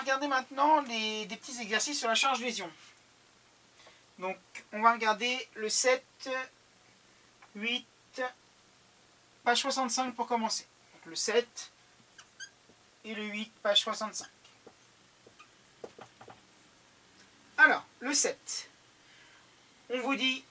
regarder maintenant des petits exercices sur la charge des ions. Donc, on va regarder le 7, 8, page 65 pour commencer. Donc, le 7 et le 8, page 65. Alors, le 7. On vous dit,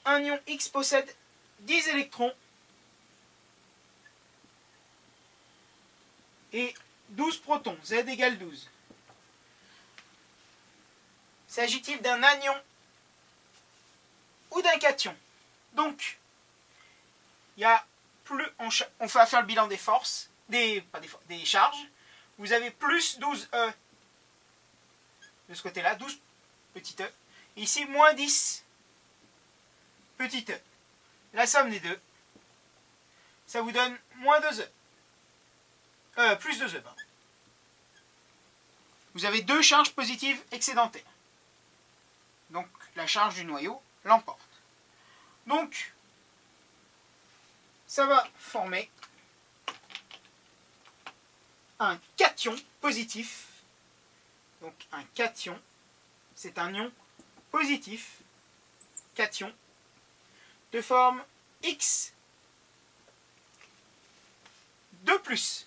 un ion X possède 10 électrons et 12 protons, Z égale 12. S'agit-il d'un anion ou d'un cation? Donc, il y a plus, on va faire le bilan des forces, des charges. Vous avez plus 12 E de ce côté-là, 12 petit e. Et ici, moins 10 petit e. La somme des deux, ça vous donne moins 2 E. Plus 2 E, pardon. Vous avez deux charges positives excédentaires. Donc, la charge du noyau l'emporte. Donc, ça va former un cation positif. Donc, un cation, c'est un ion positif, cation, de forme X 2+.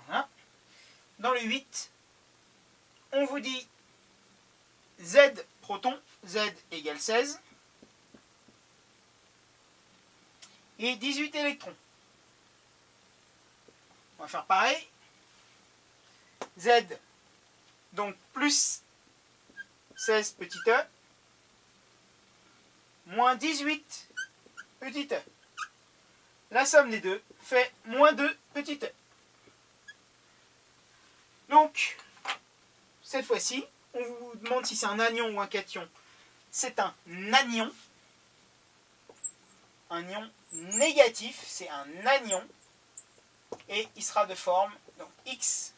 Voilà. Dans le 8, on vous dit Z proton, Z égale 16, et 18 électrons. On va faire pareil. Z, donc plus 16 petit e, moins 18 petit e. La somme des deux fait moins 2 petit e. Donc, cette fois-ci, on vous demande si c'est un anion ou un cation. C'est un anion. Un ion négatif, c'est un anion. Et il sera de forme donc, X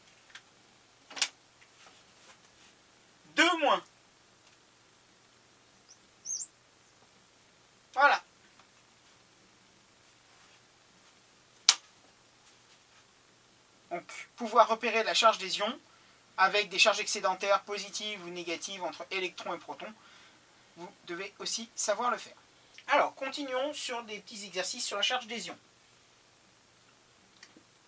2-. Voilà. Donc, pouvoir repérer la charge des ions avec des charges excédentaires positives ou négatives entre électrons et protons, vous devez aussi savoir le faire. Alors, continuons sur des petits exercices sur la charge des ions.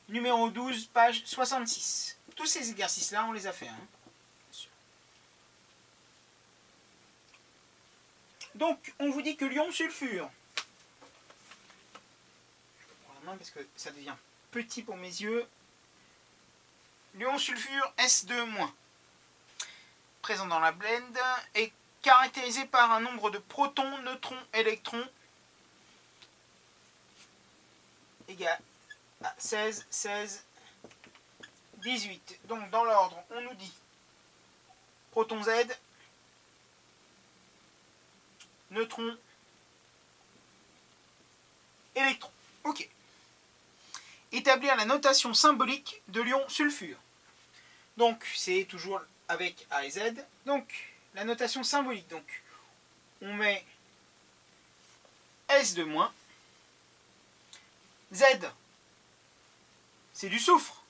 Numéro 12, page 66. Tous ces exercices-là, on les a fait. Hein, donc, on vous dit que l'ion sulfure. Je prends la main parce que ça devient petit pour mes yeux. L'ion sulfure S2-, présent dans la blende, est caractérisé par un nombre de protons, neutrons, électrons égal à 16, 16, 18. Donc dans l'ordre, on nous dit proton Z, neutron, électron. Ok. Établir la notation symbolique de l'ion sulfure. Donc c'est toujours avec A et Z. Donc la notation symbolique. Donc on met S2-. Z, c'est du soufre.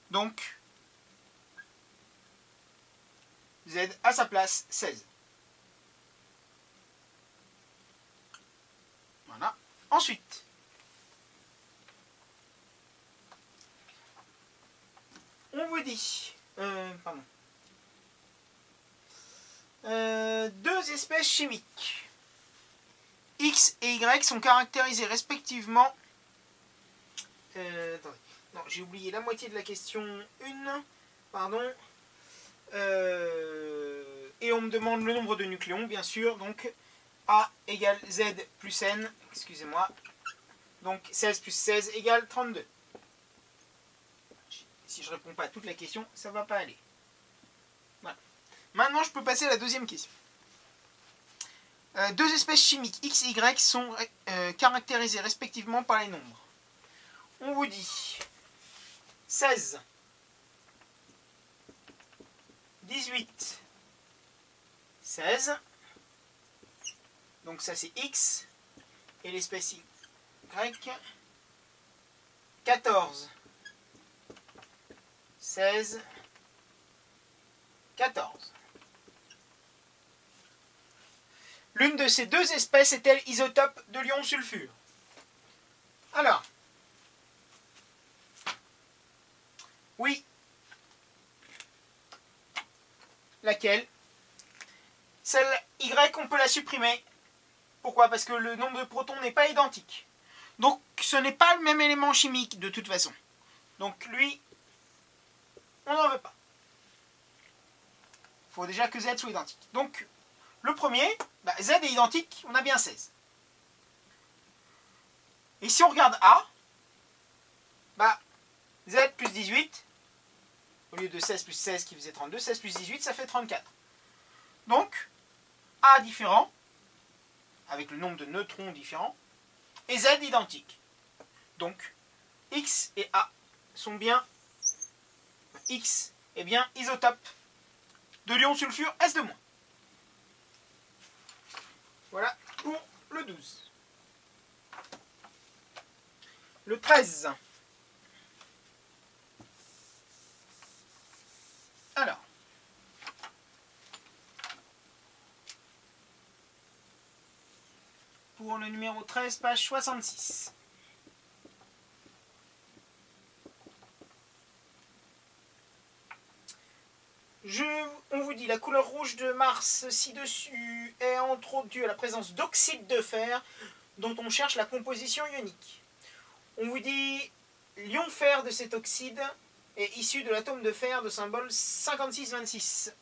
Donc Z à sa place 16. Voilà. Ensuite, on vous dit, deux espèces chimiques, X et Y, sont caractérisées respectivement. Attendez, non, j'ai oublié la moitié de la question 1, pardon. Et on me demande le nombre de nucléons, bien sûr, donc A égale Z plus N, excusez-moi, donc 16 plus 16 égale 32. Si je ne réponds pas à toute la question, ça ne va pas aller. Voilà. Maintenant, je peux passer à la deuxième question. Deux espèces chimiques X et Y sont caractérisées respectivement par les nombres. On vous dit 16, 18, 16. Donc ça c'est X. Et l'espèce Y, 14. 16. 14. L'une de ces deux espèces est-elle isotope de l'ion sulfure? Alors, oui. Laquelle? Celle Y, on peut la supprimer. Pourquoi? Parce que le nombre de protons n'est pas identique. Donc, ce n'est pas le même élément chimique, de toute façon. Donc, lui, on n'en veut pas. Il faut déjà que Z soit identique. Donc, le premier, Z est identique, on a bien 16. Et si on regarde A, Z plus 18, au lieu de 16 plus 16 qui faisait 32, 16 plus 18, ça fait 34. Donc, A différent, avec le nombre de neutrons différents, et Z identique. Donc, X et A sont bien, X est bien isotope de l'ion sulfure S2-. Voilà pour le 12. Le 13. Alors. Pour le numéro 13, page 66. On vous dit, la couleur rouge de Mars ci-dessus est entre autres due à la présence d'oxyde de fer dont on cherche la composition ionique. On vous dit, l'ion fer de cet oxyde est issu de l'atome de fer de symbole 5626.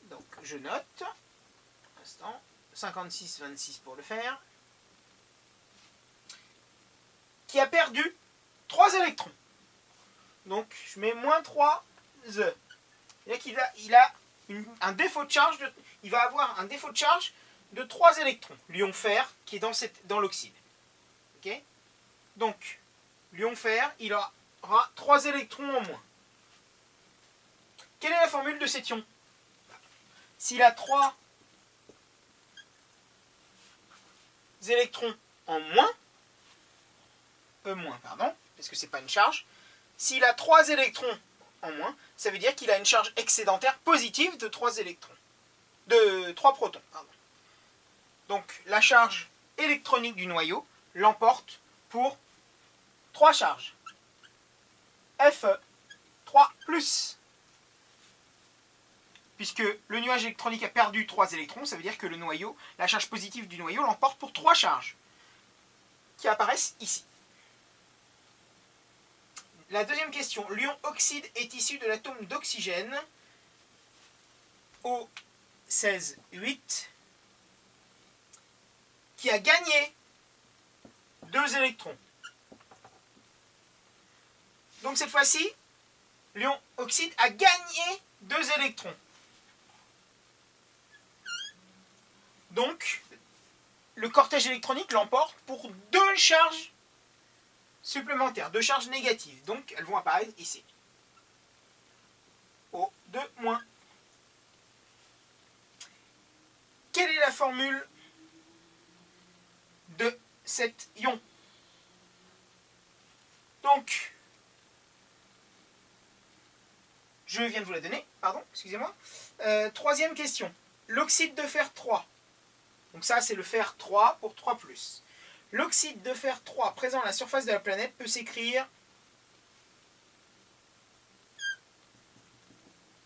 Donc je note, un instant, 5626 pour le fer, qui a perdu 3 électrons. Donc je mets moins 3 E. C'est-à-dire qu'il a un défaut de charge, il va avoir un défaut de charge de 3 électrons, l'ion fer qui est dans l'oxyde. Okay. Donc, l'ion fer, il aura 3 électrons en moins. Quelle est la formule de cet ion? S'il a 3 électrons en moins, parce que ce n'est pas une charge, s'il a 3 électrons en moins, ça veut dire qu'il a une charge excédentaire positive de 3 électrons. De 3 protons, pardon. Donc la charge électronique du noyau l'emporte pour 3 charges. Fe3+. Puisque le nuage électronique a perdu 3 électrons, ça veut dire que le noyau, la charge positive du noyau l'emporte pour 3 charges qui apparaissent ici. La deuxième question, l'ion oxyde est issu de l'atome d'oxygène O16,8 qui a gagné 2 électrons. Donc cette fois-ci, l'ion oxyde a gagné 2 électrons. Donc, le cortège électronique l'emporte pour 2 charges supplémentaires, 2 charges négatives. Donc, elles vont apparaître ici. O2-. Quelle est la formule de cet ion? Donc, je viens de vous la donner, pardon, excusez-moi. Troisième question. L'oxyde de fer 3. Donc ça, c'est le fer 3 pour 3+. L'oxyde de fer 3 présent à la surface de la planète peut s'écrire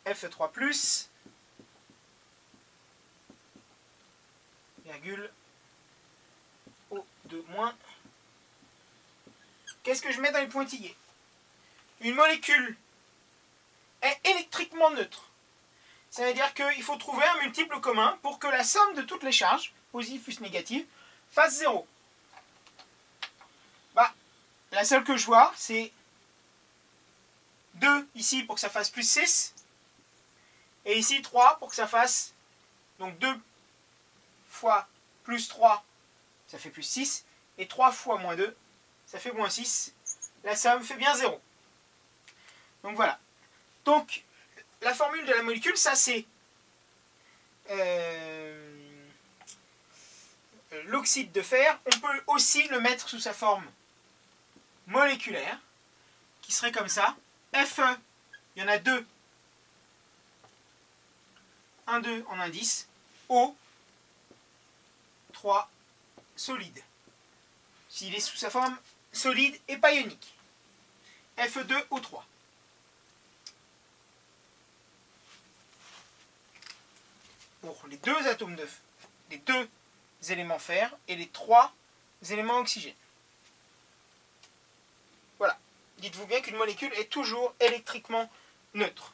Fe3+, virgule, O2-. Qu'est-ce que je mets dans les pointillés? Une molécule est électriquement neutre. Ça veut dire qu'il faut trouver un multiple commun pour que la somme de toutes les charges, positives plus négatives, fasse 0. La seule que je vois, c'est 2 ici pour que ça fasse plus 6. Et ici 3 pour que ça fasse, donc 2 fois plus 3, ça fait plus 6. Et 3 fois moins 2, ça fait moins 6. La somme fait bien 0. Donc voilà. Donc, la formule de la molécule, ça c'est l'oxyde de fer, on peut aussi le mettre sous sa forme moléculaire, qui serait comme ça. Fe, il y en a deux. 1, 2 en indice. O, 3, solide. S'il est sous sa forme solide et pas ionique. Fe2O3. Pour les deux atomes les deux éléments fer et les 3 éléments oxygène. Voilà. Dites-vous bien qu'une molécule est toujours électriquement neutre.